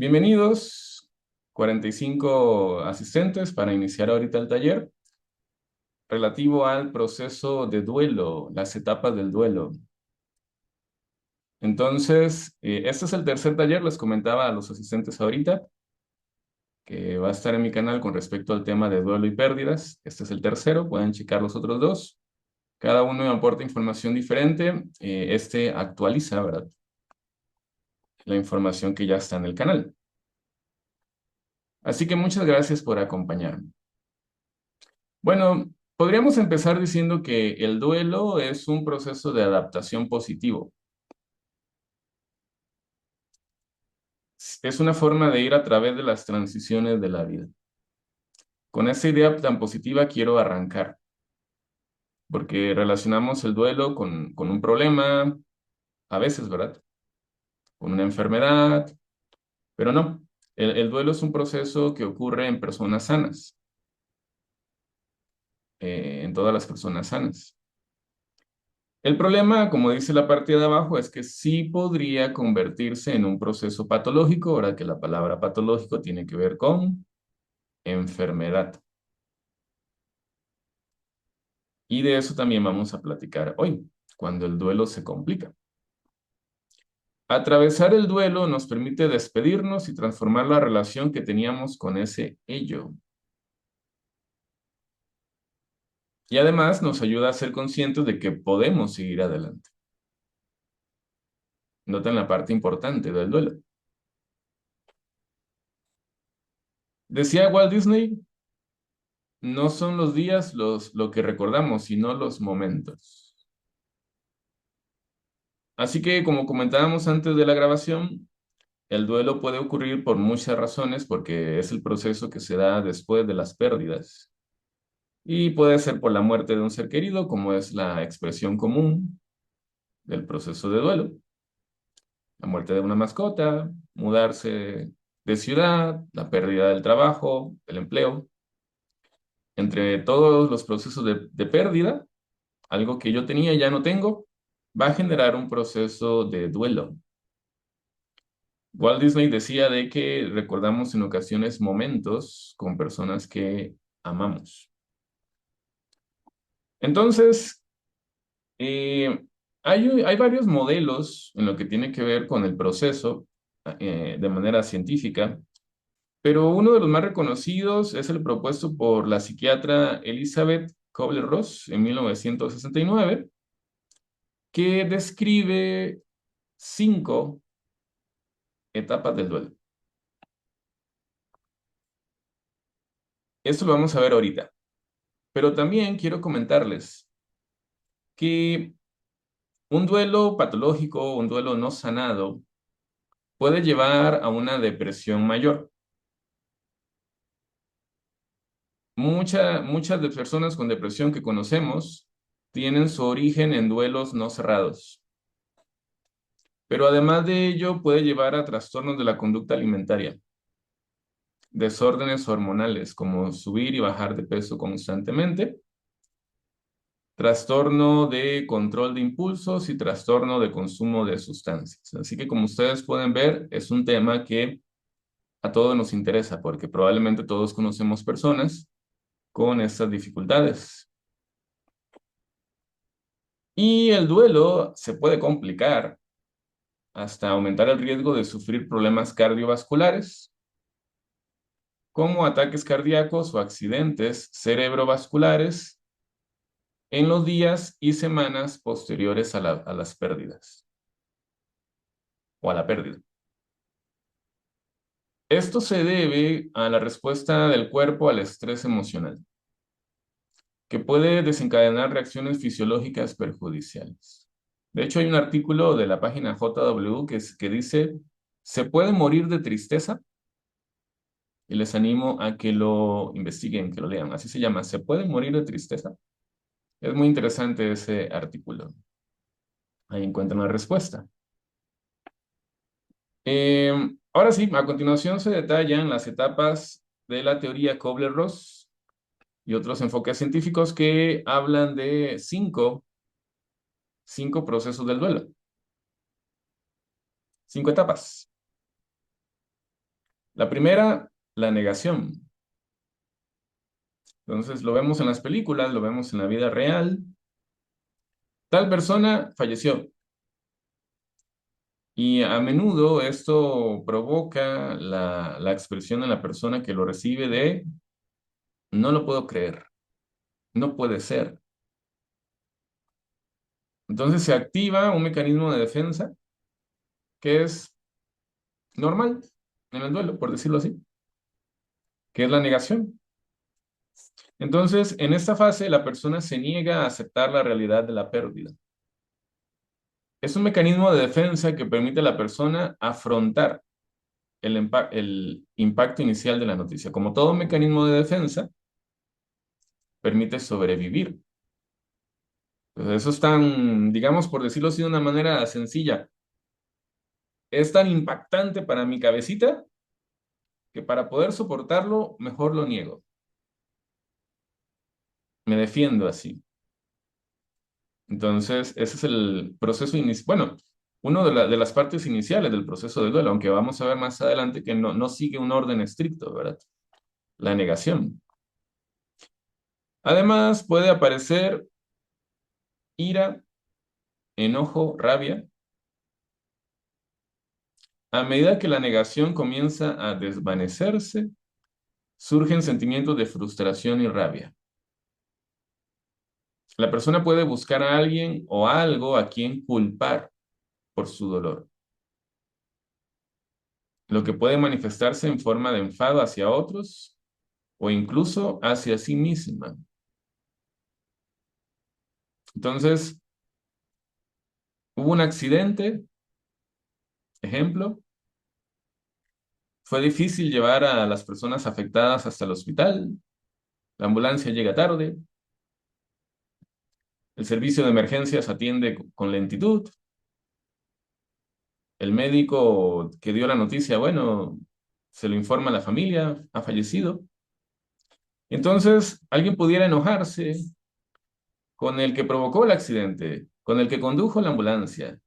Bienvenidos, 45 asistentes para iniciar ahorita el taller relativo al proceso de duelo, las etapas del duelo. Entonces, este es el tercer taller, les comentaba a los asistentes ahorita, que va a estar en mi canal con respecto al tema de duelo y pérdidas. Este es el tercero, pueden checar los otros dos. Cada uno me aporta información diferente. Este actualiza, ¿verdad? La información que ya está en el canal. Así que muchas gracias por acompañarme. Bueno, podríamos empezar diciendo que el duelo es un proceso de adaptación positivo. Es una forma de ir a través de las transiciones de la vida. Con esa idea tan positiva quiero arrancar, porque relacionamos el duelo con un problema, a veces, ¿verdad? Con una enfermedad, pero no. El duelo es un proceso que ocurre en personas sanas, en todas las personas sanas. El problema, como dice la parte de abajo, es que sí podría convertirse en un proceso patológico, ahora que la palabra patológico tiene que ver con enfermedad. Y de eso también vamos a platicar hoy, cuando el duelo se complica. Atravesar el duelo nos permite despedirnos y transformar la relación que teníamos con ese ello. Y además nos ayuda a ser conscientes de que podemos seguir adelante. Noten la parte importante del duelo. Decía Walt Disney, no son los días lo que recordamos, sino los momentos. Así que, como comentábamos antes de la grabación, el duelo puede ocurrir por muchas razones, porque es el proceso que se da después de las pérdidas. Y puede ser por la muerte de un ser querido, como es la expresión común del proceso de duelo. La muerte de una mascota, mudarse de ciudad, la pérdida del trabajo, del empleo. Entre todos los procesos de pérdida, algo que yo tenía y ya no tengo, va a generar un proceso de duelo. Walt Disney decía de que recordamos en ocasiones momentos con personas que amamos. Entonces, hay varios modelos en lo que tiene que ver con el proceso de manera científica, pero uno de los más reconocidos es el propuesto por la psiquiatra Elizabeth Kubler-Ross en 1969, que describe 5 etapas del duelo. Esto lo vamos a ver ahorita, pero también quiero comentarles que un duelo patológico, un duelo no sanado, puede llevar a una depresión mayor. Muchas de personas con depresión que conocemos tienen su origen en duelos no cerrados, pero además de ello puede llevar a trastornos de la conducta alimentaria, desórdenes hormonales como subir y bajar de peso constantemente, trastorno de control de impulsos y trastorno de consumo de sustancias. Así que como ustedes pueden ver, es un tema que a todos nos interesa porque probablemente todos conocemos personas con estas dificultades. Y el duelo se puede complicar hasta aumentar el riesgo de sufrir problemas cardiovasculares, como ataques cardíacos o accidentes cerebrovasculares en los días y semanas posteriores a las pérdidas o a la pérdida. Esto se debe a la respuesta del cuerpo al estrés emocional, que puede desencadenar reacciones fisiológicas perjudiciales. De hecho, hay un artículo de la página JW que dice, ¿se puede morir de tristeza? Y les animo a que lo investiguen, que lo lean. Así se llama, ¿se puede morir de tristeza? Es muy interesante ese artículo. Ahí encuentran la respuesta. Ahora sí, a continuación se detallan las etapas de la teoría Kubler-Ross y otros enfoques científicos que hablan de cinco procesos del duelo, 5 etapas. La primera, la negación. Entonces lo vemos en las películas, lo vemos en la vida real. Tal persona falleció. Y a menudo esto provoca la expresión en la persona que lo recibe de no lo puedo creer, no puede ser. Entonces se activa un mecanismo de defensa que es normal en el duelo, por decirlo así, que es la negación. Entonces, en esta fase, la persona se niega a aceptar la realidad de la pérdida. Es un mecanismo de defensa que permite a la persona afrontar el impacto inicial de la noticia. Como todo mecanismo de defensa, permite sobrevivir. Pues eso es tan, digamos, por decirlo así de una manera sencilla, es tan impactante para mi cabecita que para poder soportarlo, mejor lo niego. Me defiendo así. Entonces, ese es el proceso inicial. Bueno, una de las partes iniciales del proceso de duelo, aunque vamos a ver más adelante que no sigue un orden estricto, ¿verdad? La negación. Además, puede aparecer ira, enojo, rabia. A medida que la negación comienza a desvanecerse, surgen sentimientos de frustración y rabia. La persona puede buscar a alguien o algo a quien culpar por su dolor, lo que puede manifestarse en forma de enfado hacia otros o incluso hacia sí misma. Entonces, hubo un accidente, ejemplo, fue difícil llevar a las personas afectadas hasta el hospital, la ambulancia llega tarde, el servicio de emergencias atiende con lentitud, el médico que dio la noticia, bueno, se lo informa a la familia, ha fallecido. Entonces, alguien pudiera enojarse con el que provocó el accidente, con el que condujo la ambulancia,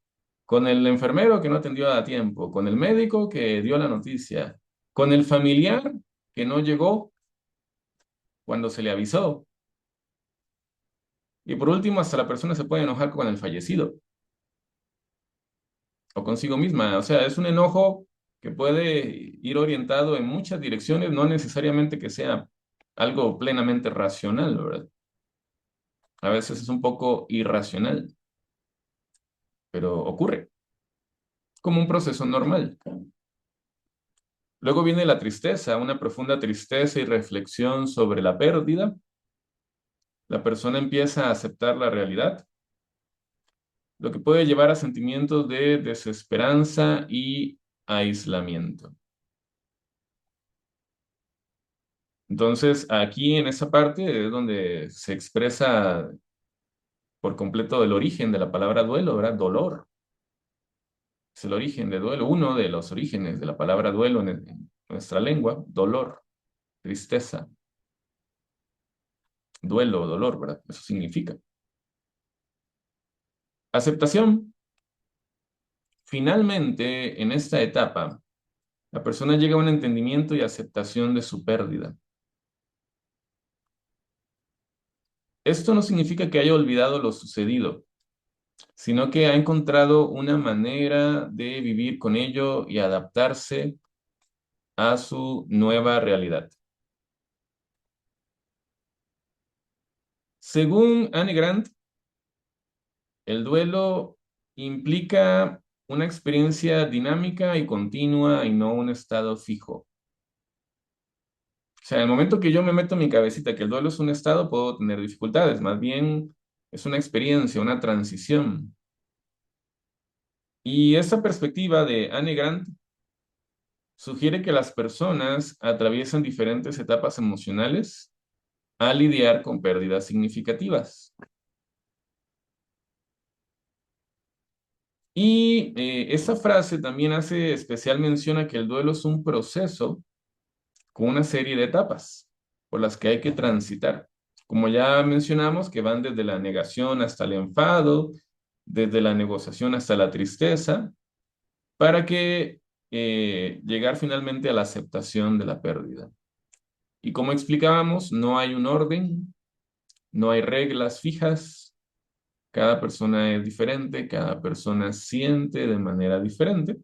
con el enfermero que no atendió a tiempo, con el médico que dio la noticia, con el familiar que no llegó cuando se le avisó. Y por último, hasta la persona se puede enojar con el fallecido o consigo misma. O sea, es un enojo que puede ir orientado en muchas direcciones, no necesariamente que sea algo plenamente racional, ¿verdad? A veces es un poco irracional, pero ocurre como un proceso normal. Luego viene la tristeza, una profunda tristeza y reflexión sobre la pérdida. La persona empieza a aceptar la realidad, lo que puede llevar a sentimientos de desesperanza y aislamiento. Entonces, aquí en esa parte es donde se expresa por completo el origen de la palabra duelo, ¿verdad? Dolor. Es el origen de duelo, uno de los orígenes de la palabra duelo en nuestra lengua, dolor, tristeza, duelo, dolor, ¿verdad? Eso significa. Aceptación. Finalmente, en esta etapa, la persona llega a un entendimiento y aceptación de su pérdida. Esto no significa que haya olvidado lo sucedido, sino que ha encontrado una manera de vivir con ello y adaptarse a su nueva realidad. Según Anne Grant, el duelo implica una experiencia dinámica y continua y no un estado fijo. O sea, en el momento que yo me meto en mi cabecita que el duelo es un estado, puedo tener dificultades. Más bien es una experiencia, una transición. Y esta perspectiva de Anne Grant sugiere que las personas atraviesan diferentes etapas emocionales al lidiar con pérdidas significativas. Y esta frase también hace especial mención a que el duelo es un proceso con una serie de etapas por las que hay que transitar. Como ya mencionamos, que van desde la negación hasta el enfado, desde la negociación hasta la tristeza, para que llegar finalmente a la aceptación de la pérdida. Y como explicábamos, no hay un orden, no hay reglas fijas, cada persona es diferente, cada persona siente de manera diferente.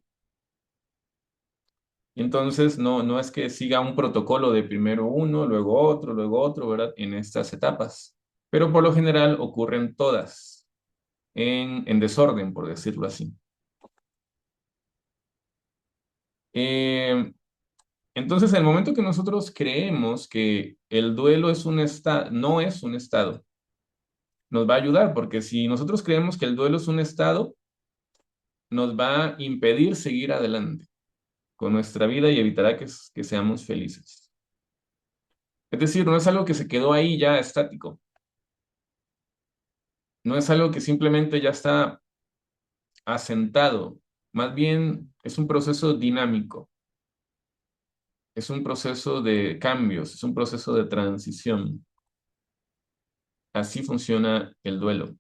Y entonces no es que siga un protocolo de primero uno, luego otro, ¿verdad? En estas etapas. Pero por lo general ocurren todas en desorden, por decirlo así. Eh, entonces, en el momento que nosotros creemos que el duelo es un estado, no es un estado, nos va a ayudar, porque si nosotros creemos que el duelo es un estado, nos va a impedir seguir adelante con nuestra vida y evitará que seamos felices. Es decir, no es algo que se quedó ahí ya estático, no es algo que simplemente ya está asentado, más bien es un proceso dinámico, es un proceso de cambios, es un proceso de transición. Así funciona el duelo.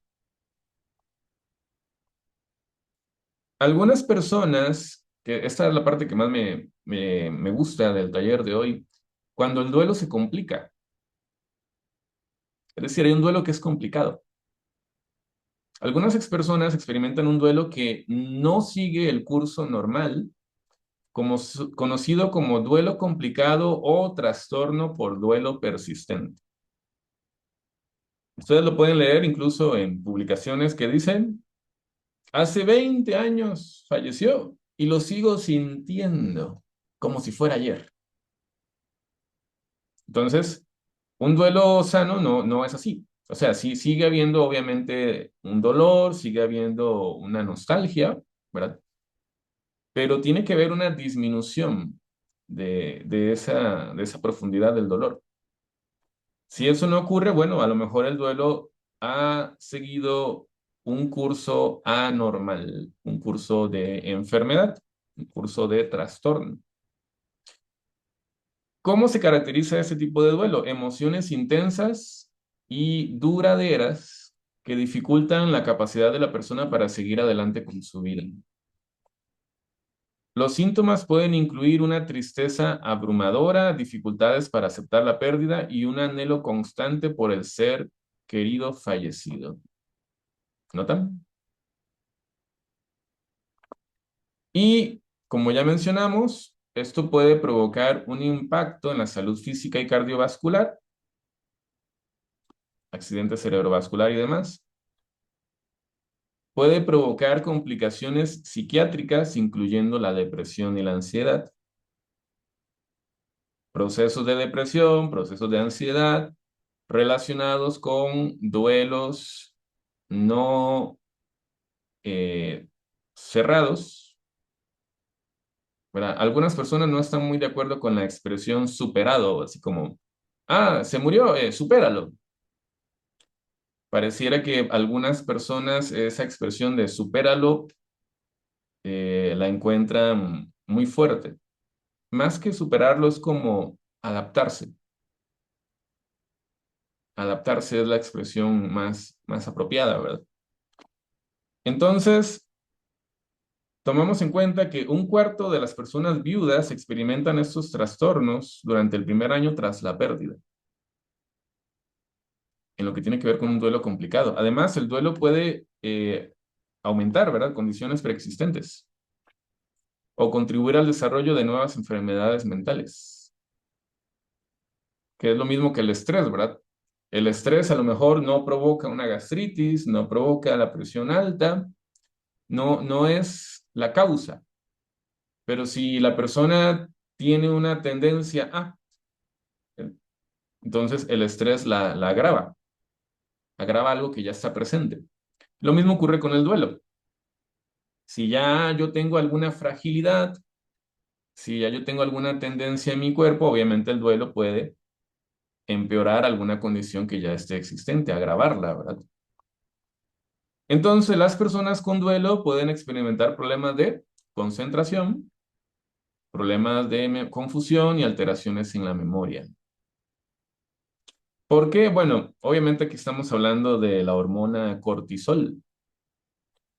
Algunas personas, que esta es la parte que más me gusta del taller de hoy, cuando el duelo se complica, es decir, hay un duelo que es complicado. Algunas personas experimentan un duelo que no sigue el curso normal, conocido como duelo complicado o trastorno por duelo persistente. Ustedes lo pueden leer incluso en publicaciones que dicen, hace 20 años falleció y lo sigo sintiendo como si fuera ayer. Entonces, un duelo sano no es así. O sea, sí sigue habiendo obviamente un dolor, sigue habiendo una nostalgia, ¿verdad? Pero tiene que haber una disminución de esa profundidad del dolor. Si eso no ocurre, bueno, a lo mejor el duelo ha seguido un curso anormal, un curso de enfermedad, un curso de trastorno. ¿Cómo se caracteriza ese tipo de duelo? Emociones intensas y duraderas que dificultan la capacidad de la persona para seguir adelante con su vida. Los síntomas pueden incluir una tristeza abrumadora, dificultades para aceptar la pérdida y un anhelo constante por el ser querido fallecido. ¿Notan? Y como ya mencionamos, esto puede provocar un impacto en la salud física y cardiovascular, accidente cerebrovascular y demás. Puede provocar complicaciones psiquiátricas, incluyendo la depresión y la ansiedad, procesos de depresión, procesos de ansiedad relacionados con duelos no cerrados, ¿verdad? Algunas personas no están muy de acuerdo con la expresión superado, así como, ah, se murió, supéralo. Pareciera que algunas personas esa expresión de supéralo la encuentran muy fuerte. Más que superarlo es como adaptarse. Adaptarse es la expresión más apropiada, ¿verdad? Entonces, tomamos en cuenta que un cuarto de las personas viudas experimentan estos trastornos durante el primer año tras la pérdida, en lo que tiene que ver con un duelo complicado. Además, el duelo puede aumentar, ¿verdad? Condiciones preexistentes o contribuir al desarrollo de nuevas enfermedades mentales, que es lo mismo que el estrés, ¿verdad? El estrés a lo mejor no provoca una gastritis, no provoca la presión alta, no es la causa, pero si la persona tiene una tendencia a, entonces el estrés la agrava algo que ya está presente. Lo mismo ocurre con el duelo. Si ya yo tengo alguna fragilidad, si ya yo tengo alguna tendencia en mi cuerpo, obviamente el duelo puede empeorar alguna condición que ya esté existente, agravarla, ¿verdad? Entonces, las personas con duelo pueden experimentar problemas de concentración, problemas de confusión y alteraciones en la memoria. ¿Por qué? Bueno, obviamente aquí estamos hablando de la hormona cortisol.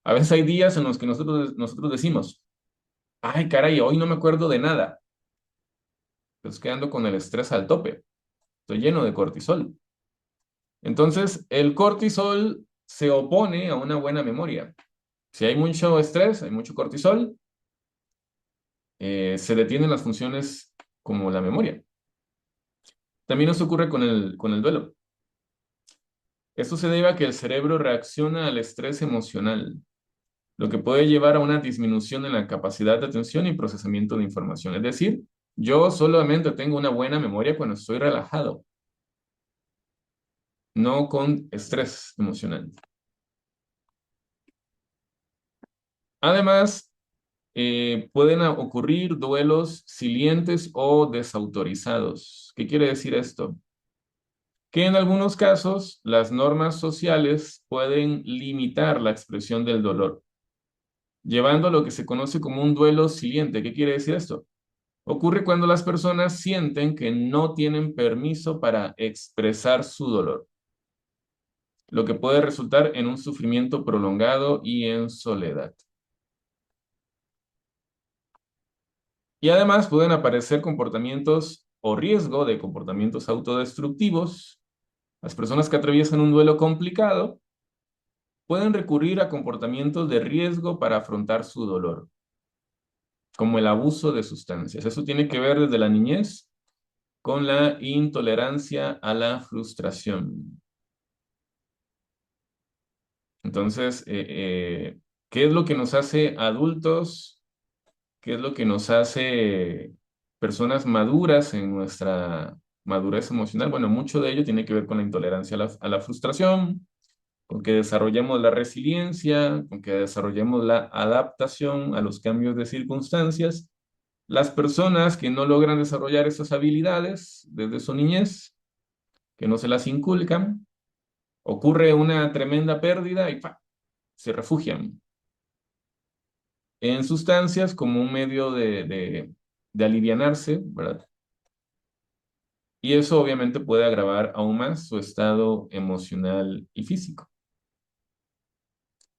A veces hay días en los que nosotros decimos, Ay, caray, hoy no me acuerdo de nada. Pues quedando con el estrés al tope. Estoy lleno de cortisol. Entonces, el cortisol se opone a una buena memoria. Si hay mucho estrés, hay mucho cortisol, se detienen las funciones como la memoria. También nos ocurre con el duelo. Esto se debe a que el cerebro reacciona al estrés emocional, lo que puede llevar a una disminución en la capacidad de atención y procesamiento de información. Es decir, yo solamente tengo una buena memoria cuando estoy relajado, no con estrés emocional. Además, pueden ocurrir duelos silientes o desautorizados. ¿Qué quiere decir esto? Que en algunos casos las normas sociales pueden limitar la expresión del dolor, llevando a lo que se conoce como un duelo siliente. ¿Qué quiere decir esto? Ocurre cuando las personas sienten que no tienen permiso para expresar su dolor, lo que puede resultar en un sufrimiento prolongado y en soledad. Y además pueden aparecer comportamientos o riesgo de comportamientos autodestructivos. Las personas que atraviesan un duelo complicado pueden recurrir a comportamientos de riesgo para afrontar su dolor, como el abuso de sustancias. Eso tiene que ver desde la niñez con la intolerancia a la frustración. Entonces, ¿qué es lo que nos hace adultos? ¿Qué es lo que nos hace personas maduras en nuestra madurez emocional? Bueno, mucho de ello tiene que ver con la intolerancia a la frustración, con que desarrollemos la resiliencia, con que desarrollemos la adaptación a los cambios de circunstancias. Las personas que no logran desarrollar esas habilidades desde su niñez, que no se las inculcan, ocurre una tremenda pérdida y ¡pa! Se refugian en sustancias como un medio de alivianarse, ¿verdad? Y eso obviamente puede agravar aún más su estado emocional y físico.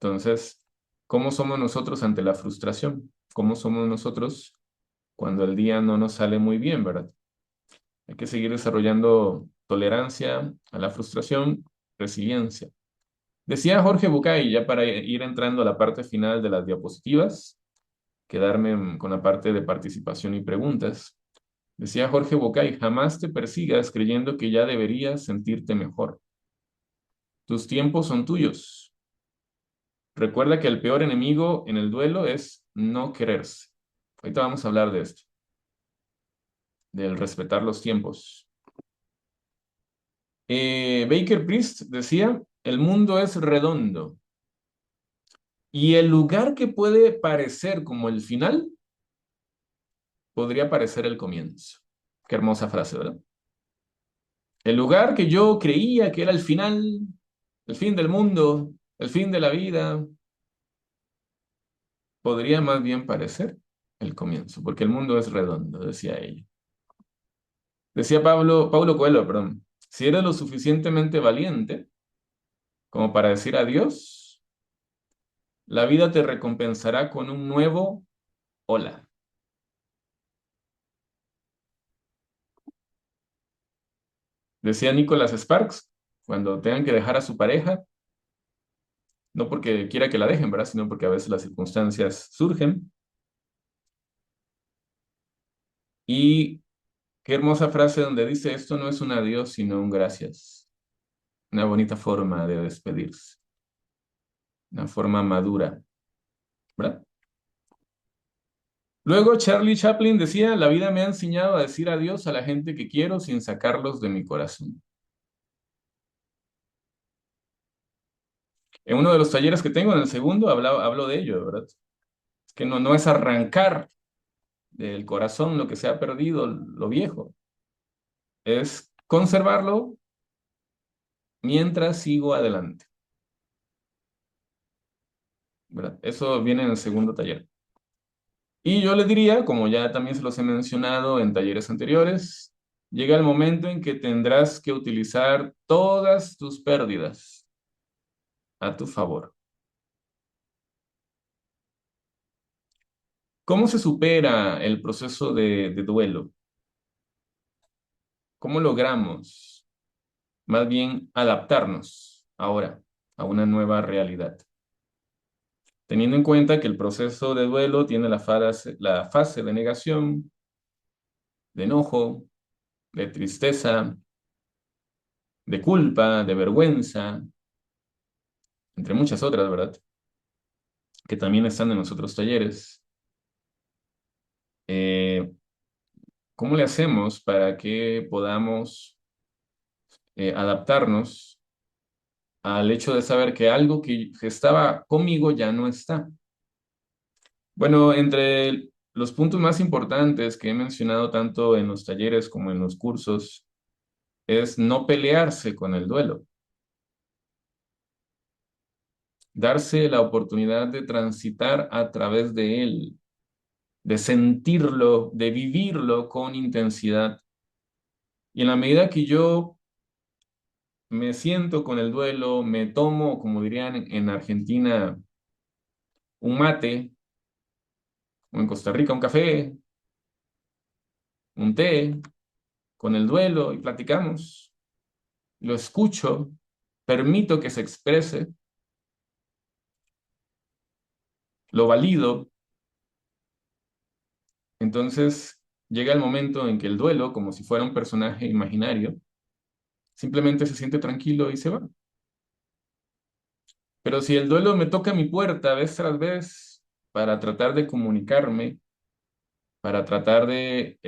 Entonces, ¿cómo somos nosotros ante la frustración? ¿Cómo somos nosotros cuando el día no nos sale muy bien, ¿verdad? Hay que seguir desarrollando tolerancia a la frustración, resiliencia. Decía Jorge Bucay, ya para ir entrando a la parte final de las diapositivas, quedarme con la parte de participación y preguntas. Decía Jorge Bucay, jamás te persigas creyendo que ya deberías sentirte mejor. Tus tiempos son tuyos. Recuerda que el peor enemigo en el duelo es no quererse. Ahorita vamos a hablar de esto, del respetar los tiempos. Baker Priest decía, el mundo es redondo y el lugar que puede parecer como el final podría parecer el comienzo. Qué hermosa frase, ¿verdad? El lugar que yo creía que era el final, el fin del mundo, el fin de la vida, podría más bien parecer el comienzo, porque el mundo es redondo, decía ella. Decía Paulo Coelho, perdón, si eres lo suficientemente valiente como para decir adiós, la vida te recompensará con un nuevo hola. Decía Nicholas Sparks, cuando tengan que dejar a su pareja, no porque quiera que la dejen, ¿verdad? Sino porque a veces las circunstancias surgen. Y qué hermosa frase donde dice, esto no es un adiós, sino un gracias. Una bonita forma de despedirse, una forma madura, ¿verdad? Luego Charlie Chaplin decía, la vida me ha enseñado a decir adiós a la gente que quiero sin sacarlos de mi corazón. En uno de los talleres que tengo, en el segundo, hablo de ello, ¿verdad? Es que no es arrancar del corazón lo que se ha perdido, lo viejo, es conservarlo mientras sigo adelante, ¿verdad? Eso viene en el segundo taller. Y yo le diría, como ya también se los he mencionado en talleres anteriores, llega el momento en que tendrás que utilizar todas tus pérdidas a tu favor. ¿Cómo se supera el proceso de duelo? ¿Cómo logramos, más bien, adaptarnos ahora a una nueva realidad? Teniendo en cuenta que el proceso de duelo tiene la fase de negación, de enojo, de tristeza, de culpa, de vergüenza, entre muchas otras, ¿verdad? Que también están en los otros talleres. Eh, ¿Cómo le hacemos para que podamos adaptarnos al hecho de saber que algo que estaba conmigo ya no está? Bueno, entre los puntos más importantes que he mencionado tanto en los talleres como en los cursos es no pelearse con el duelo, darse la oportunidad de transitar a través de él, de sentirlo, de vivirlo con intensidad. Y en la medida que yo me siento con el duelo, me tomo, como dirían en Argentina, un mate, o en Costa Rica un café, un té, con el duelo y platicamos, lo escucho, permito que se exprese, lo valido, entonces llega el momento en que el duelo, como si fuera un personaje imaginario, simplemente se siente tranquilo y se va. Pero si el duelo me toca mi puerta vez tras vez para tratar de comunicarme, para tratar de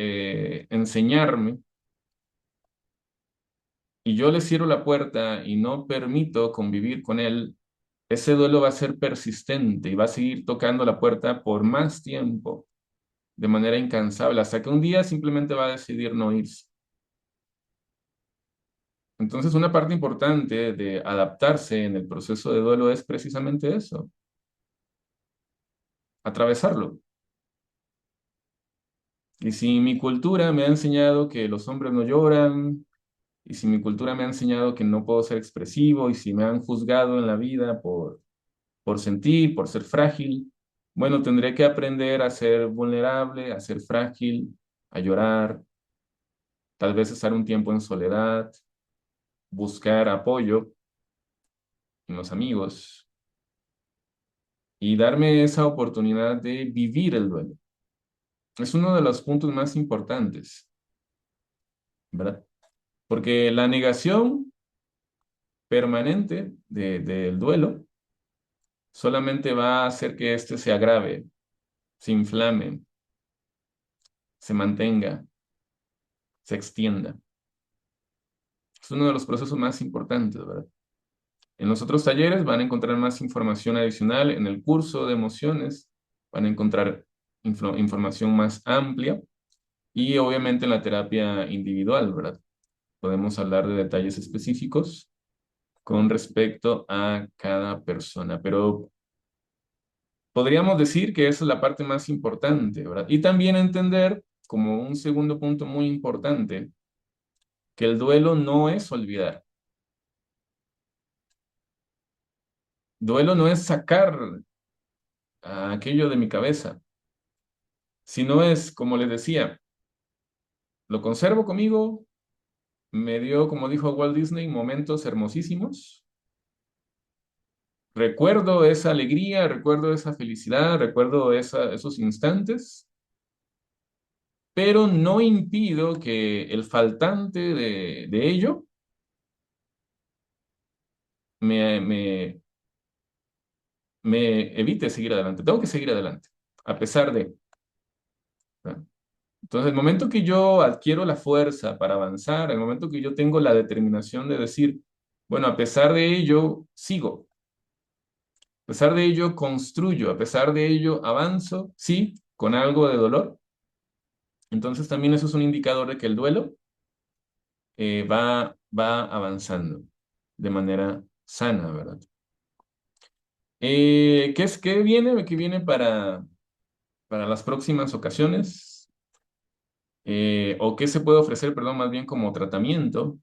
enseñarme, y yo le cierro la puerta y no permito convivir con él, ese duelo va a ser persistente y va a seguir tocando la puerta por más tiempo, de manera incansable, hasta que un día simplemente va a decidir no irse. Entonces, una parte importante de adaptarse en el proceso de duelo es precisamente eso, atravesarlo. Y si mi cultura me ha enseñado que los hombres no lloran, y si mi cultura me ha enseñado que no puedo ser expresivo, y si me han juzgado en la vida por sentir, por ser frágil, bueno, tendré que aprender a ser vulnerable, a ser frágil, a llorar, tal vez estar un tiempo en soledad, buscar apoyo en los amigos y darme esa oportunidad de vivir el duelo. Es uno de los puntos más importantes, ¿verdad? Porque la negación permanente del duelo solamente va a hacer que éste se agrave, se inflame, se mantenga, se extienda. Es uno de los procesos más importantes, ¿verdad? En los otros talleres van a encontrar más información adicional. En el curso de emociones van a encontrar información más amplia y obviamente en la terapia individual, ¿verdad? Podemos hablar de detalles específicos con respecto a cada persona, pero podríamos decir que esa es la parte más importante, ¿verdad? Y también entender, como un segundo punto muy importante, que el duelo no es olvidar. Duelo no es sacar aquello de mi cabeza, sino es, como les decía, lo conservo conmigo, me dio, como dijo Walt Disney, momentos hermosísimos. Recuerdo esa alegría, recuerdo esa felicidad, recuerdo esos instantes, pero no impido que el faltante de ello me, me, me evite seguir adelante. Tengo que seguir adelante, a pesar de... ¿verdad? Entonces, el momento que yo adquiero la fuerza para avanzar, el momento que yo tengo la determinación de decir, bueno, a pesar de ello, sigo, a pesar de ello, construyo, a pesar de ello, avanzo, sí, con algo de dolor. Entonces, también eso es un indicador de que el duelo va avanzando de manera sana, ¿verdad? ¿Qué viene? ¿Qué viene para las próximas ocasiones? ¿O qué se puede ofrecer, perdón, más bien como tratamiento?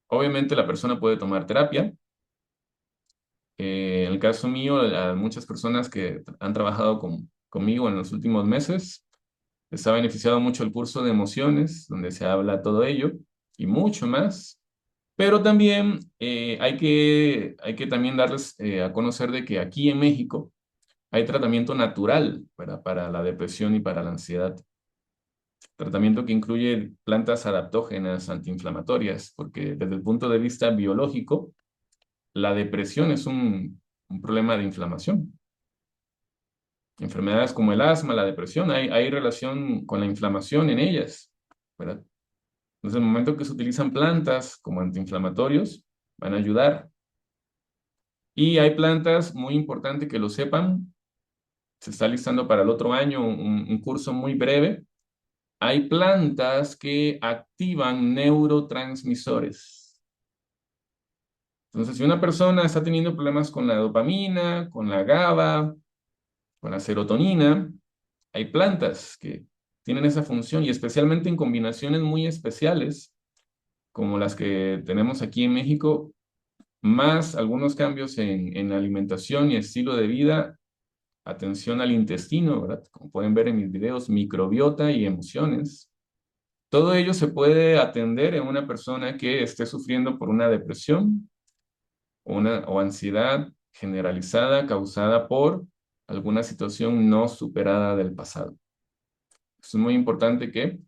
Obviamente la persona puede tomar terapia. En el caso mío, a muchas personas que han trabajado conmigo en los últimos meses. Les ha beneficiado mucho el curso de emociones, donde se habla todo ello y mucho más. Pero también hay que también darles a conocer de que aquí en México hay tratamiento natural para la depresión y para la ansiedad. Tratamiento que incluye plantas adaptógenas antiinflamatorias, porque desde el punto de vista biológico, la depresión es un problema de inflamación. Enfermedades como el asma, la depresión, hay relación con la inflamación en ellas, ¿verdad? Entonces, en el momento que se utilizan plantas como antiinflamatorios, van a ayudar. Y hay plantas, muy importante que lo sepan, se está listando para el otro año un curso muy breve. Hay plantas que activan neurotransmisores. Entonces, si una persona está teniendo problemas con la dopamina, con la GABA, con la serotonina, hay plantas que tienen esa función y especialmente en combinaciones muy especiales, como las que tenemos aquí en México, más algunos cambios en alimentación y estilo de vida, atención al intestino, ¿verdad? Como pueden ver en mis videos, microbiota y emociones. Todo ello se puede atender en una persona que esté sufriendo por una depresión o ansiedad generalizada causada por alguna situación no superada del pasado. Es muy importante que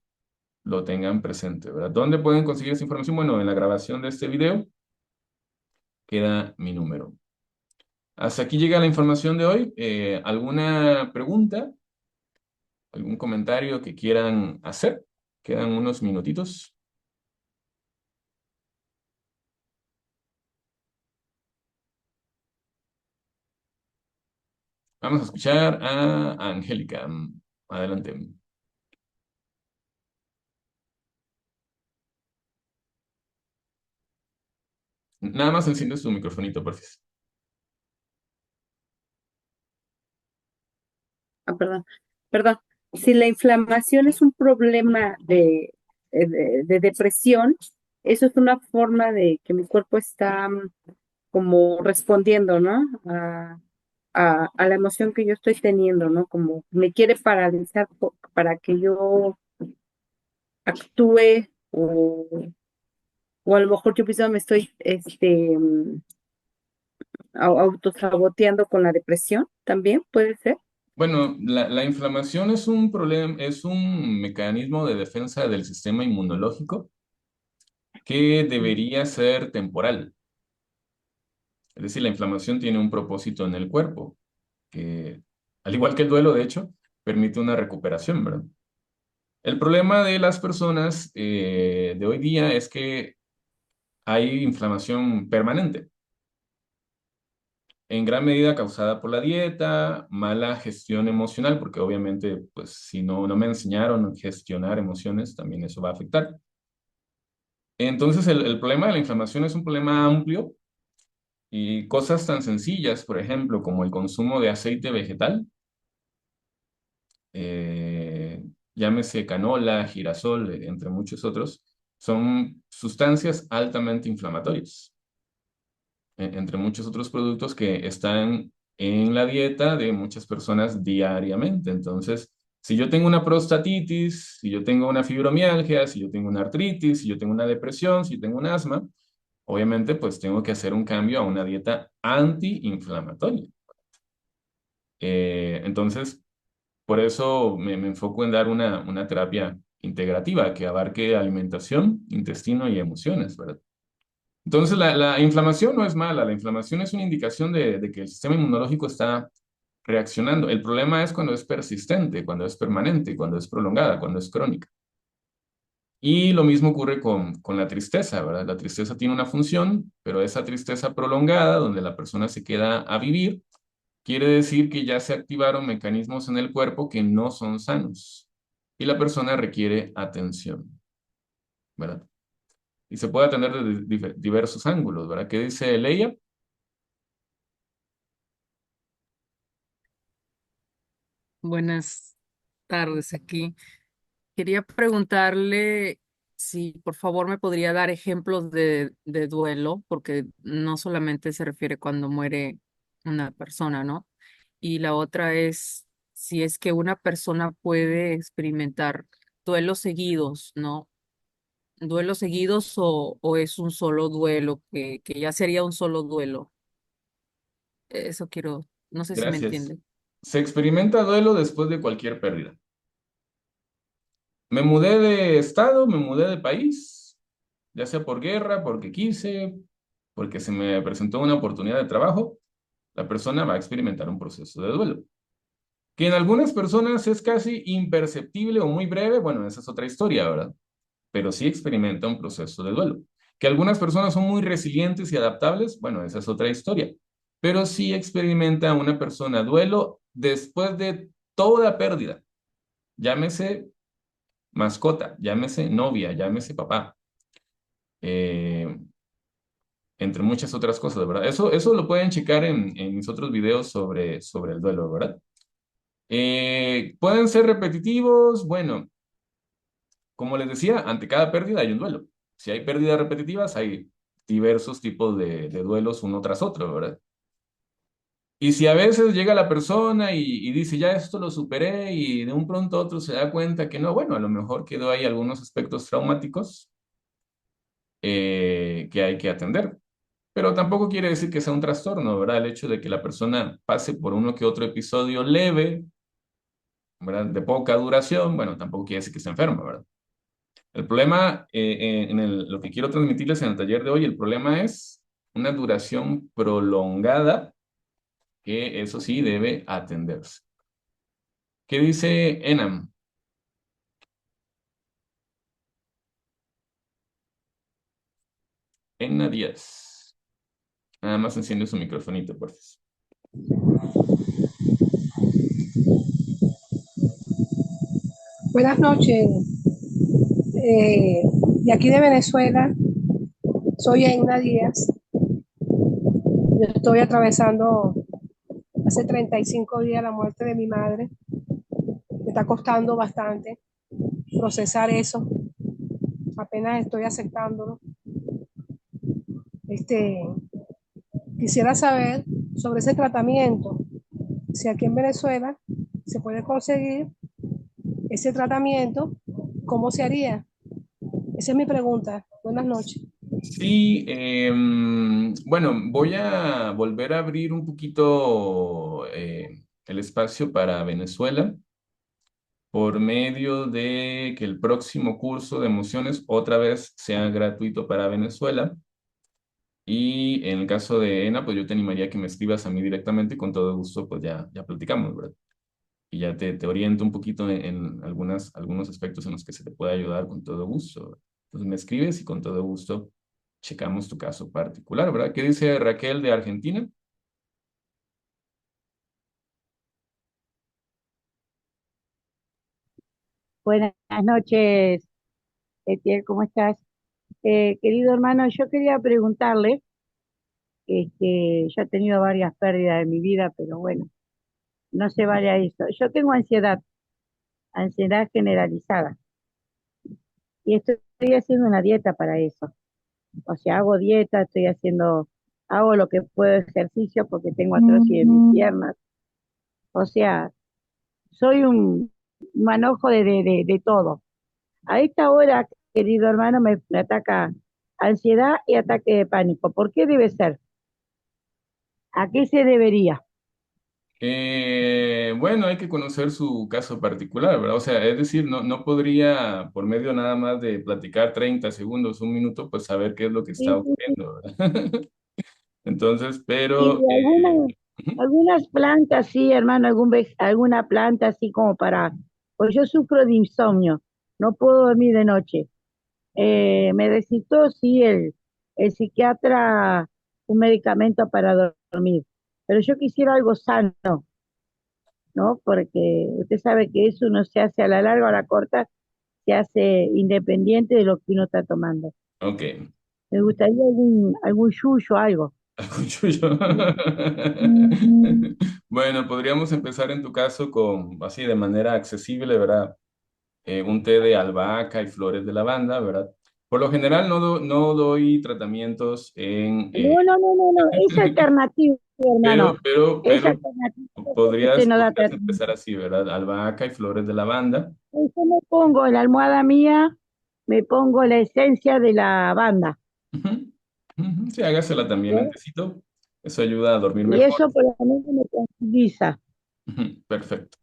lo tengan presente, ¿verdad? ¿Dónde pueden conseguir esa información? Bueno, en la grabación de este video queda mi número. Hasta aquí llega la información de hoy. ¿Alguna pregunta? ¿Algún comentario que quieran hacer? Quedan unos minutitos. Vamos a escuchar a Angélica. Adelante. Nada más enciende su microfonito, por favor. Perdón, perdón. Si la inflamación es un problema de depresión, eso es una forma de que mi cuerpo está como respondiendo, ¿no? A la emoción que yo estoy teniendo, ¿no? Como me quiere paralizar para que yo actúe o a lo mejor yo misma me estoy autosaboteando con la depresión, también puede ser. Bueno, la inflamación es un problema, es un mecanismo de defensa del sistema inmunológico que debería ser temporal. Es decir, la inflamación tiene un propósito en el cuerpo, que, al igual que el duelo, de hecho, permite una recuperación, ¿verdad? El problema de las personas de hoy día es que hay inflamación permanente, en gran medida causada por la dieta, mala gestión emocional, porque obviamente, pues, si no me enseñaron a gestionar emociones, también eso va a afectar. Entonces, el problema de la inflamación es un problema amplio y cosas tan sencillas, por ejemplo, como el consumo de aceite vegetal, eh, llámese canola, girasol, entre muchos otros, son sustancias altamente inflamatorias, entre muchos otros productos que están en la dieta de muchas personas diariamente. Entonces, si yo tengo una prostatitis, si yo tengo una fibromialgia, si yo tengo una artritis, si yo tengo una depresión, si yo tengo un asma, obviamente pues tengo que hacer un cambio a una dieta antiinflamatoria. Entonces, por eso me enfoco en dar una terapia integrativa que abarque alimentación, intestino y emociones, ¿verdad? Entonces, la inflamación no es mala, la inflamación es una indicación de que el sistema inmunológico está reaccionando. El problema es cuando es persistente, cuando es permanente, cuando es prolongada, cuando es crónica. Y lo mismo ocurre con la tristeza, ¿verdad? La tristeza tiene una función, pero esa tristeza prolongada, donde la persona se queda a vivir, quiere decir que ya se activaron mecanismos en el cuerpo que no son sanos y la persona requiere atención, ¿verdad? Y se puede atender desde diversos ángulos, ¿verdad? ¿Qué dice Leia? Buenas tardes aquí. Quería preguntarle si por favor me podría dar ejemplos de duelo, porque no solamente se refiere cuando muere una persona, ¿no? Y la otra es si es que una persona puede experimentar duelos seguidos, ¿no? Duelos seguidos o es un solo duelo, que ya sería un solo duelo. Eso quiero, no sé si me Gracias. entiende. Se experimenta duelo después de cualquier pérdida. Me mudé de estado, me mudé de país, ya sea por guerra, porque quise, porque se me presentó una oportunidad de trabajo, la persona va a experimentar un proceso de duelo. Que en algunas personas es casi imperceptible o muy breve, bueno, esa es otra historia, ¿verdad? Pero sí experimenta un proceso de duelo. Que algunas personas son muy resilientes y adaptables, bueno, esa es otra historia. Pero sí experimenta una persona duelo después de toda pérdida. Llámese mascota, llámese novia, llámese papá, eh, entre muchas otras cosas, ¿verdad? Eso lo pueden checar en mis otros videos sobre el duelo, ¿verdad? Pueden ser repetitivos, bueno, como les decía, ante cada pérdida hay un duelo. Si hay pérdidas repetitivas, hay diversos tipos de duelos uno tras otro, ¿verdad? Y si a veces llega la persona y dice, ya esto lo superé, y de un pronto a otro se da cuenta que no, bueno, a lo mejor quedó ahí algunos aspectos traumáticos que hay que atender. Pero tampoco quiere decir que sea un trastorno, ¿verdad? El hecho de que la persona pase por uno que otro episodio leve, ¿verdad? De poca duración, bueno, tampoco quiere decir que esté enfermo, ¿verdad? El problema, lo que quiero transmitirles en el taller de hoy, el problema es una duración prolongada, que eso sí debe atenderse. ¿Qué dice Enam? Enna Díaz. Nada más enciende su microfonito, por favor. Buenas noches, de aquí de Venezuela, soy Eina Díaz. Yo estoy atravesando hace 35 días la muerte de mi madre. Me está costando bastante procesar eso, apenas estoy aceptándolo. Este, Quisiera saber sobre ese tratamiento, si aquí en Venezuela se puede conseguir ese tratamiento, ¿cómo se haría? Esa es mi pregunta. Buenas noches. Sí, bueno, voy a volver a abrir un poquito el espacio para Venezuela por medio de que el próximo curso de emociones otra vez sea gratuito para Venezuela. Y en el caso de ENA, pues yo te animaría a que me escribas a mí directamente y con todo gusto, pues ya platicamos, ¿verdad? Y ya te oriento un poquito en algunos aspectos en los que se te puede ayudar con todo gusto, ¿verdad? Entonces me escribes y con todo gusto checamos tu caso particular, ¿verdad? ¿Qué dice Raquel de Argentina? Buenas noches, Etiel, ¿cómo estás? Querido hermano, yo quería preguntarle, yo he tenido varias pérdidas en mi vida, pero bueno, no se vale a eso. Yo tengo ansiedad, ansiedad generalizada, y estoy haciendo una dieta para eso. O sea, hago dieta, hago lo que puedo ejercicio porque tengo atrocidad en mis piernas. O sea, soy un manojo de todo. A esta hora, querido hermano, me ataca ansiedad y ataque de pánico. ¿Por qué debe ser? ¿A qué se debería? Bueno, hay que conocer su caso particular, ¿verdad? O sea, es decir, no podría, por medio nada más de platicar 30 segundos, un minuto, pues saber qué es lo que está Sí, sí, sí. ocurriendo, ¿verdad? Entonces, Y pero... ujú. algunas plantas, sí, hermano, alguna planta así como pues yo sufro de insomnio, no puedo dormir de noche. Me recitó, sí, el psiquiatra un medicamento para dormir, pero yo quisiera algo sano, ¿no? Porque usted sabe que eso no se hace a la larga o a la corta, se hace independiente de lo que uno está tomando. Ok. Me gustaría algún yuyo, algo. Cuchillo. Bueno, podríamos empezar en tu caso con, así de manera accesible, ¿verdad? Un té de albahaca y flores de lavanda, ¿verdad? Por lo general no doy tratamientos en, No, es alternativo, hermano. Es pero alternativo porque este podrías, no da podrías tratamiento. empezar así, ¿verdad? Albahaca y flores de lavanda. Yo me pongo en la almohada mía, me pongo la esencia de la banda. Ujú, ujú. Sí, hágasela también en ¿Ves? tecito. Eso ayuda a dormir Y mejor. eso por lo menos me tranquiliza. Ujú, perfecto.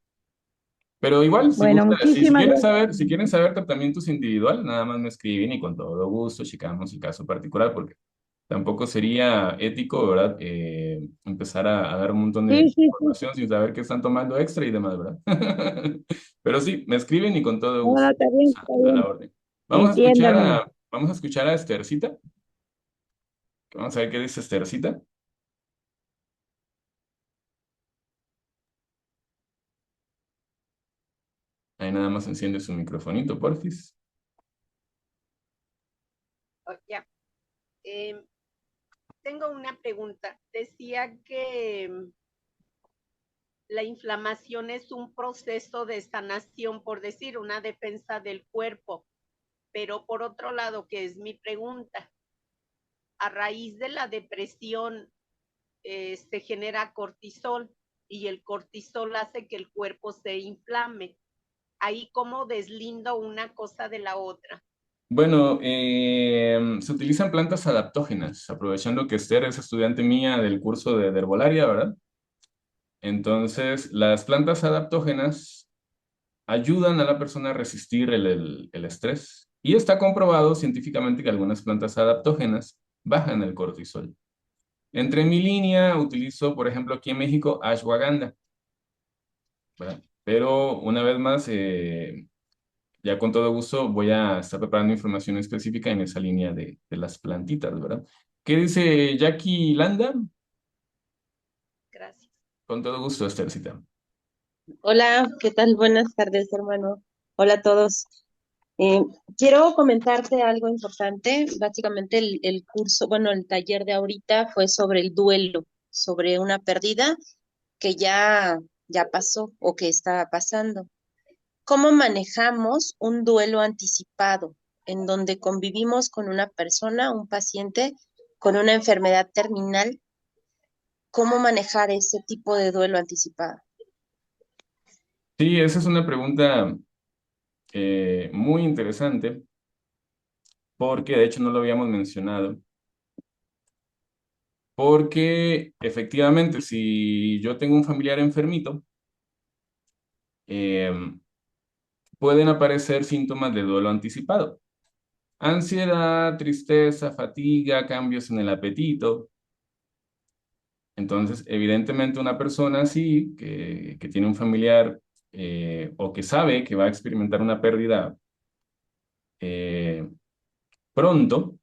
Pero igual, si Bueno, gusta, si muchísimas quieren gracias. saber, si quieren saber tratamientos individual, nada más me escriben y con todo gusto checamos el caso particular, porque tampoco sería ético, ¿verdad? Empezar a dar un montón de Sí, sí, sí. información sin saber qué están tomando extra y demás, ¿verdad? Pero sí, me escriben y con todo No, no, gusto, está bien, está a la bien. orden. Entiendo, hermano. Vamos a escuchar a Estercita. Vamos a ver qué dice Estercita. Ahí nada más enciende su microfonito, porfis. Oh, ya. Em, Tengo una pregunta. Decía que la inflamación es un proceso de sanación, por decir, una defensa del cuerpo. Pero por otro lado, que es mi pregunta, a raíz de la depresión se genera cortisol y el cortisol hace que el cuerpo se inflame. Ahí cómo deslindo una cosa de la otra. Bueno, se utilizan plantas adaptógenas, aprovechando que Esther es estudiante mía del curso de herbolaria, ¿verdad? Entonces, las plantas adaptógenas ayudan a la persona a resistir el estrés. Y está comprobado científicamente que algunas plantas adaptógenas bajan el cortisol. Entre mi línea utilizo, por ejemplo, aquí en México, ashwagandha, ¿verdad? Pero una vez más, ya con todo gusto voy a estar preparando información específica en esa línea de las plantitas, ¿verdad? ¿Qué dice Jackie Landa? Gracias. Con todo gusto, Esthercita. Hola, ¿qué tal? Buenas tardes, hermano. Hola a todos. Eh, Quiero comentarte algo importante. Básicamente el curso, bueno, el taller de ahorita fue sobre el duelo, sobre una pérdida que ya pasó o que está pasando. ¿Cómo manejamos un duelo anticipado en donde convivimos con una persona, un paciente con una enfermedad terminal? ¿Cómo manejar ese tipo de duelo anticipado? Sí, esa es una pregunta muy interesante porque de hecho no lo habíamos mencionado. Porque efectivamente, si yo tengo un familiar enfermito, eh, pueden aparecer síntomas de duelo anticipado. Ansiedad, tristeza, fatiga, cambios en el apetito. Entonces, evidentemente una persona así, que tiene un familiar o que sabe que va a experimentar una pérdida eh, pronto,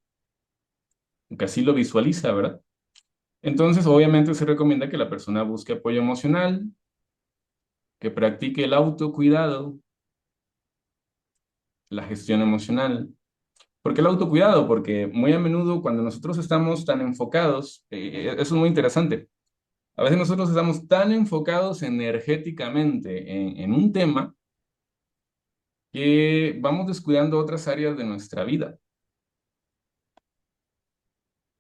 que así lo visualiza, ¿verdad? Entonces, obviamente se recomienda que la persona busque apoyo emocional, que practique el autocuidado, la gestión emocional. ¿Por qué el autocuidado? Porque muy a menudo cuando nosotros estamos tan enfocados, eso es muy interesante, a veces nosotros estamos tan enfocados energéticamente en un tema que vamos descuidando otras áreas de nuestra vida.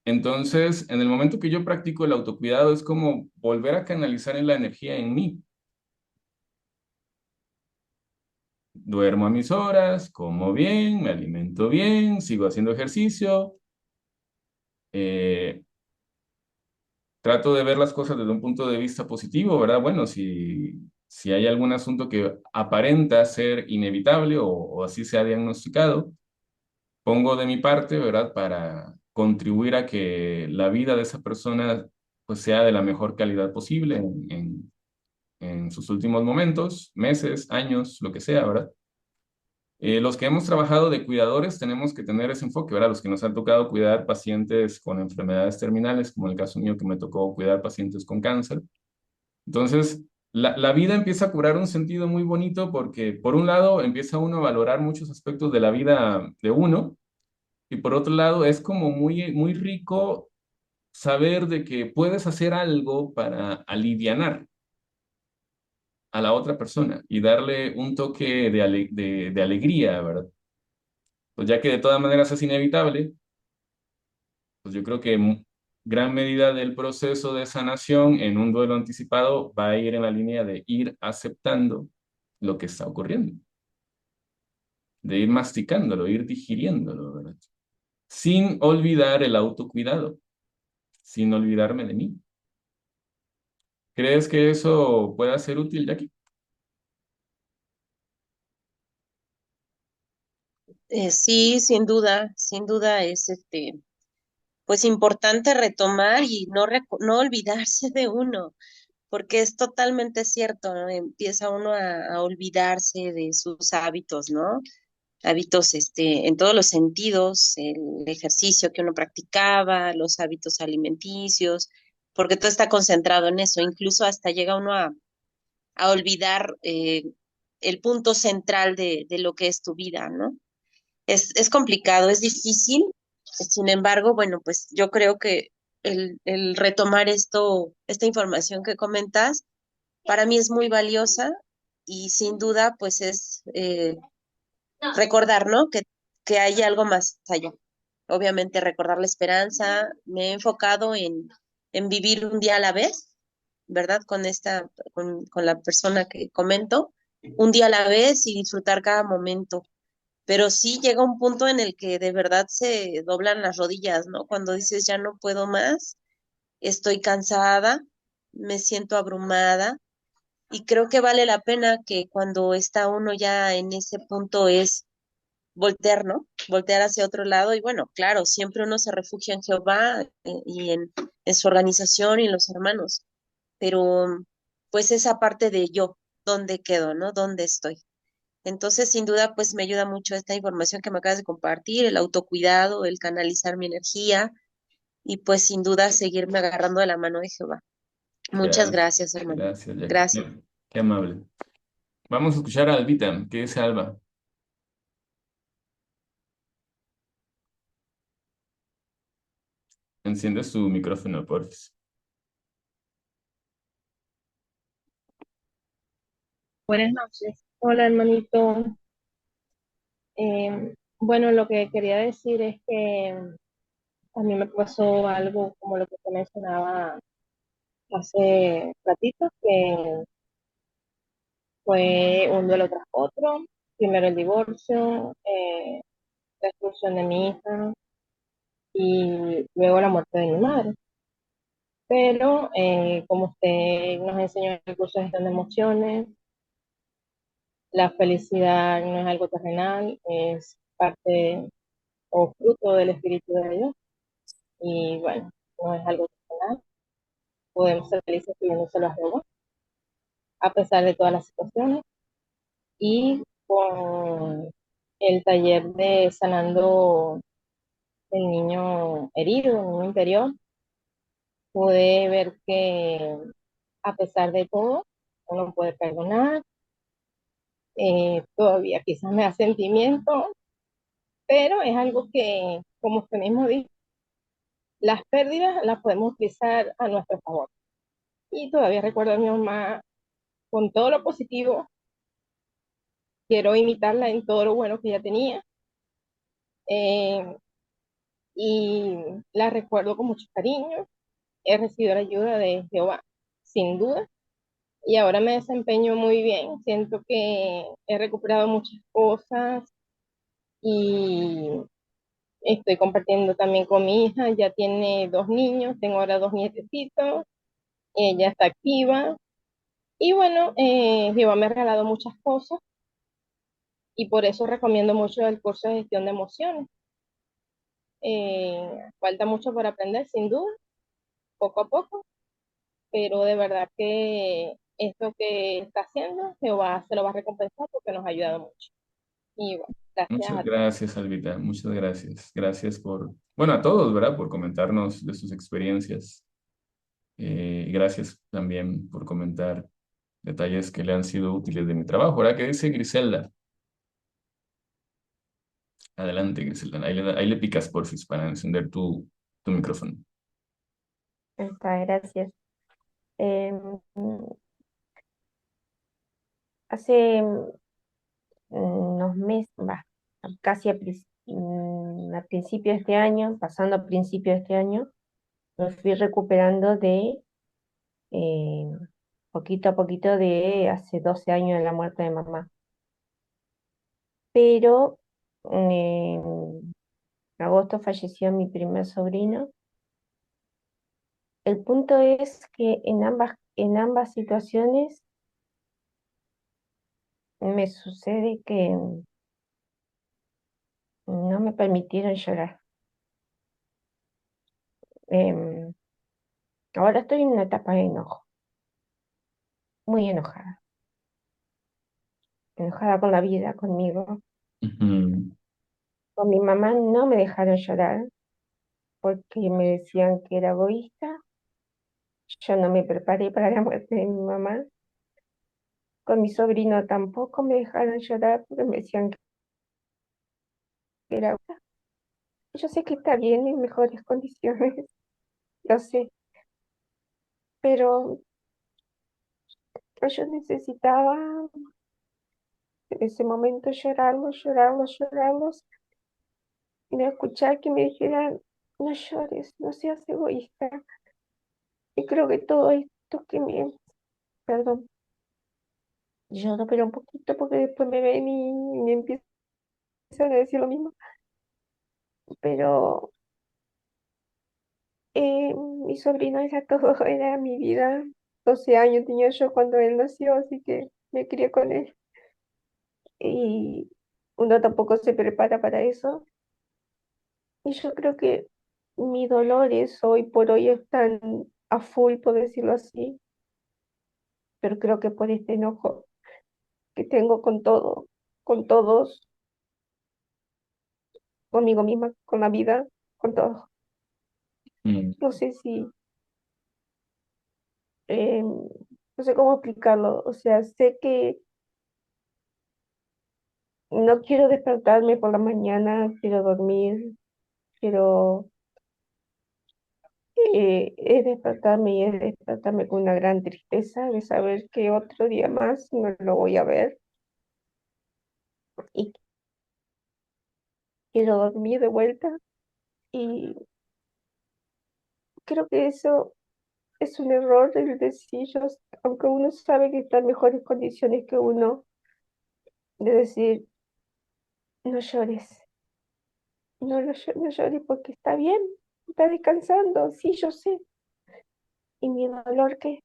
Entonces, en el momento que yo practico el autocuidado, es como volver a canalizar en la energía en mí. Duermo a mis horas, como bien, me alimento bien, sigo haciendo ejercicio, eh, trato de ver las cosas desde un punto de vista positivo, ¿verdad? Bueno, si hay algún asunto que aparenta ser inevitable o así se ha diagnosticado, pongo de mi parte, ¿verdad? Para contribuir a que la vida de esa persona pues sea de la mejor calidad posible en sus últimos momentos, meses, años, lo que sea, ¿verdad? Los que hemos trabajado de cuidadores tenemos que tener ese enfoque, ¿verdad? Los que nos han tocado cuidar pacientes con enfermedades terminales, como el caso mío que me tocó cuidar pacientes con cáncer. Entonces, la vida empieza a cobrar un sentido muy bonito porque, por un lado, empieza uno a valorar muchos aspectos de la vida de uno y por otro lado, es como muy rico saber de que puedes hacer algo para alivianar a la otra persona y darle un toque de alegría, ¿verdad? Pues ya que de todas maneras es inevitable, pues yo creo que gran medida del proceso de sanación en un duelo anticipado va a ir en la línea de ir aceptando lo que está ocurriendo, de ir masticándolo, ir digiriéndolo, ¿verdad? Sin olvidar el autocuidado, sin olvidarme de mí. ¿Crees que eso pueda ser útil, Jackie? Sí, sin duda es pues importante retomar y no olvidarse de uno, porque es totalmente cierto, ¿no? Empieza uno a olvidarse de sus hábitos, ¿no? Hábitos, en todos los sentidos, el ejercicio que uno practicaba, los hábitos alimenticios, porque todo está concentrado en eso, incluso hasta llega uno a olvidar el punto central de lo que es tu vida, ¿no? Es complicado, es difícil. Sin embargo, bueno, pues yo creo que el retomar esta información que comentas, para mí es muy valiosa y sin duda, pues es recordar, ¿no? Que hay algo más allá. Obviamente recordar la esperanza. Me he enfocado en vivir un día a la vez, ¿verdad? Con la persona que comento, un día a la vez y disfrutar cada momento, pero sí llega un punto en el que de verdad se doblan las rodillas, ¿no? Cuando dices ya no puedo más, estoy cansada, me siento abrumada y creo que vale la pena que cuando está uno ya en ese punto es voltear, ¿no? Voltear hacia otro lado y bueno, claro, siempre uno se refugia en Jehová y en su organización y en los hermanos, pero pues esa parte de yo, ¿dónde quedo, no? ¿Dónde estoy? Entonces, sin duda, pues me ayuda mucho esta información que me acabas de compartir, el autocuidado, el canalizar mi energía y pues sin duda seguirme agarrando de la mano de Jehová. Muchas Gracias, gracias, hermano. gracias, Jackie. Gracias. Qué amable. Vamos a escuchar a Albita. ¿Qué dice Alba? Enciende su micrófono, porfis. Buenas noches. Hola, hermanito. Bueno, lo que quería decir es que a mí me pasó algo como lo que te mencionaba hace ratito, que fue un duelo tras otro. Primero el divorcio, la expulsión de mi hija y luego la muerte de mi madre. Pero como usted nos enseñó en el curso de gestión de emociones, la felicidad no es algo terrenal, es parte o fruto del Espíritu de Dios. Y bueno, no es algo personal. Podemos ser felices pidiéndoselo a Jehová, a pesar de todas las situaciones. Y con el taller de sanando el niño herido, el niño interior, pude ver que a pesar de todo, uno puede perdonar. Todavía quizás me da sentimiento, pero es algo que, como usted mismo dice, las pérdidas las podemos utilizar a nuestro favor. Y todavía recuerdo a mi mamá con todo lo positivo, quiero imitarla en todo lo bueno que ella tenía, eh, y la recuerdo con mucho cariño. He recibido la ayuda de Jehová, sin duda, y ahora me desempeño muy bien. Siento que he recuperado muchas cosas y estoy compartiendo también con mi hija. Ya tiene 2 niños, tengo ahora 2 nietecitos, ella está activa. Y bueno, Jehová me ha regalado muchas cosas y por eso recomiendo mucho el curso de gestión de emociones. Falta mucho por aprender, sin duda, poco a poco, pero de verdad que esto que está haciendo, Jehová se lo va a recompensar porque nos ha ayudado mucho. Y bueno, gracias Muchas a todos. gracias, Albita. Muchas gracias. Gracias bueno, a todos, ¿verdad? Por comentarnos de sus experiencias. Gracias también por comentar detalles que le han sido útiles de mi trabajo. Ahora, ¿qué dice Griselda? Adelante, Griselda. Ahí le picas, porfis, para encender tu micrófono. Está, gracias. Em, Hace unos meses, casi a principio de este año, pasando a principio de este año, me fui recuperando de eh, poquito a poquito de hace 12 años de la muerte de mamá. Pero en agosto falleció mi primer sobrino. El punto es que en ambas situaciones me sucede que no me permitieron llorar. Em, Ahora estoy en una etapa de enojo, muy enojada con la vida, conmigo. Ujú. Con mi mamá no me dejaron llorar porque me decían que era egoísta. Yo no me preparé para la muerte de mi mamá. Con mi sobrino tampoco me dejaron llorar porque me decían que era egoísta. Yo sé que está bien en mejores condiciones, lo sé, pero yo necesitaba en ese momento llorarlos, y no escuchar que me dijeran, no llores, no seas egoísta. Y creo que todo esto perdón, lloro pero un poquito porque después me ven y me empiezan a decir lo mismo, pero mi sobrino era todo, era mi vida. 12 años tenía yo cuando él nació, así que me crié con él. Y uno tampoco se prepara para eso. Y yo creo que mi dolores hoy por hoy están a full, por decirlo así, pero creo que por este enojo que tengo con todo, con todos, conmigo misma, con la vida, con todo. Mm. No sé si, no sé cómo explicarlo. O sea, sé que no quiero despertarme por la mañana, quiero dormir, quiero es despertarme con una gran tristeza de saber que otro día más no lo voy a ver y quiero dormir de vuelta. Y creo que eso es un error el decir, aunque uno sabe que está en mejores condiciones que uno, de decir, no llores, no llores porque está bien, está descansando, sí, yo sé. Y mi dolor que,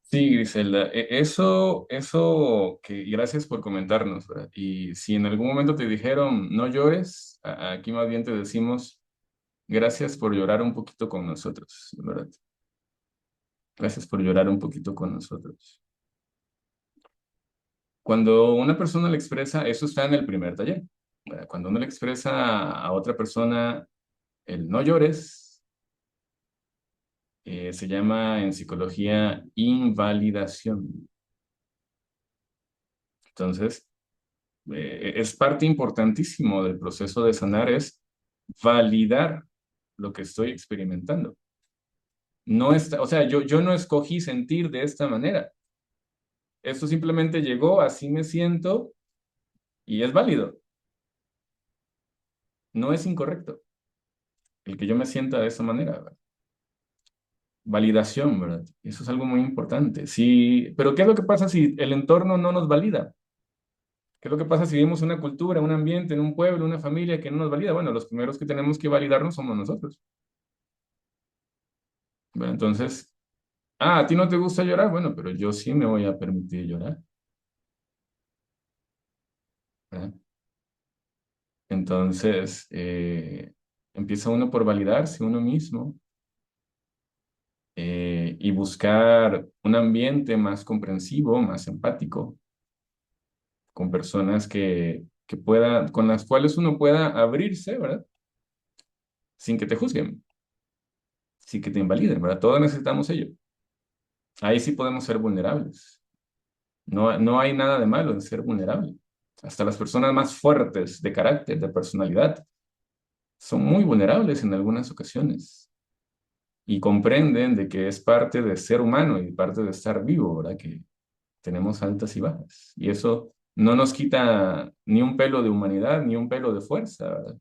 Sí, Griselda, eso que y gracias por comentarnos, ¿verdad? Y si en algún momento te dijeron no llores, aquí más bien te decimos gracias por llorar un poquito con nosotros, ¿verdad? Gracias por llorar un poquito con nosotros. Cuando una persona le expresa, eso está en el primer taller, ¿verdad? Cuando uno le expresa a otra persona el no llores, se llama en psicología invalidación. Entonces, es parte importantísimo del proceso de sanar, es validar lo que estoy experimentando. No está, o sea, yo no escogí sentir de esta manera. Esto simplemente llegó, así me siento y es válido. No es incorrecto el que yo me sienta de esa manera, ¿verdad? Validación, ¿verdad? Eso es algo muy importante. Sí, pero ¿qué es lo que pasa si el entorno no nos valida? ¿Qué es lo que pasa si vivimos una cultura, un ambiente, en un pueblo, una familia que no nos valida? Bueno, los primeros que tenemos que validarnos somos nosotros, ¿verdad? Entonces, a ti no te gusta llorar, bueno, pero yo sí me voy a permitir llorar, ¿verdad? Entonces, empieza uno por validarse uno mismo y buscar un ambiente más comprensivo, más empático, con personas que puedan, con las cuales uno pueda abrirse, ¿verdad? Sin que te juzguen, sin que te invaliden, ¿verdad? Todos necesitamos ello. Ahí sí podemos ser vulnerables. No, no hay nada de malo en ser vulnerable. Hasta las personas más fuertes de carácter, de personalidad, son muy vulnerables en algunas ocasiones y comprenden de que es parte de ser humano y parte de estar vivo, ¿verdad? Que tenemos altas y bajas. Y eso no nos quita ni un pelo de humanidad, ni un pelo de fuerza, ¿verdad?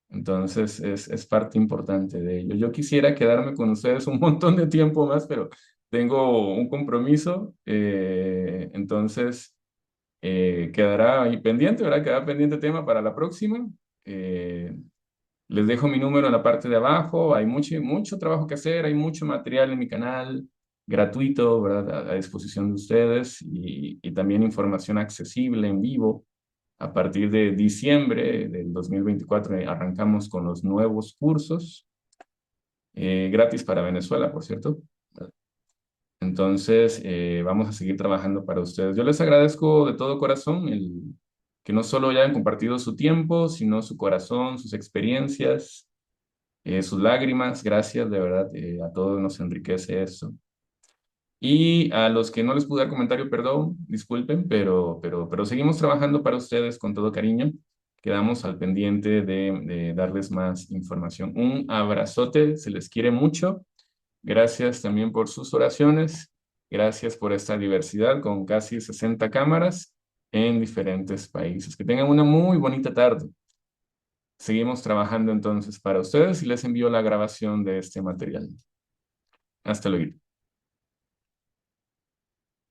Entonces es parte importante de ello. Yo quisiera quedarme con ustedes un montón de tiempo más, pero tengo un compromiso, entonces quedará ahí pendiente, ¿verdad? Quedará pendiente tema para la próxima. Eh, Les dejo mi número en la parte de abajo. Hay mucho, mucho trabajo que hacer, hay mucho material en mi canal gratuito, ¿verdad? A disposición de ustedes y también información accesible en vivo. A partir de diciembre del 2024 arrancamos con los nuevos cursos, gratis para Venezuela, por cierto. Entonces, vamos a seguir trabajando para ustedes. Yo les agradezco de todo corazón que no solo hayan compartido su tiempo, sino su corazón, sus experiencias, sus lágrimas. Gracias, de verdad, a todos nos enriquece eso. Y a los que no les pude dar comentario, perdón, disculpen, pero seguimos trabajando para ustedes con todo cariño. Quedamos al pendiente de darles más información. Un abrazote, se les quiere mucho. Gracias también por sus oraciones. Gracias por esta diversidad con casi 60 cámaras en diferentes países. Que tengan una muy bonita tarde. Seguimos trabajando entonces para ustedes y les envío la grabación de este material. Hasta luego.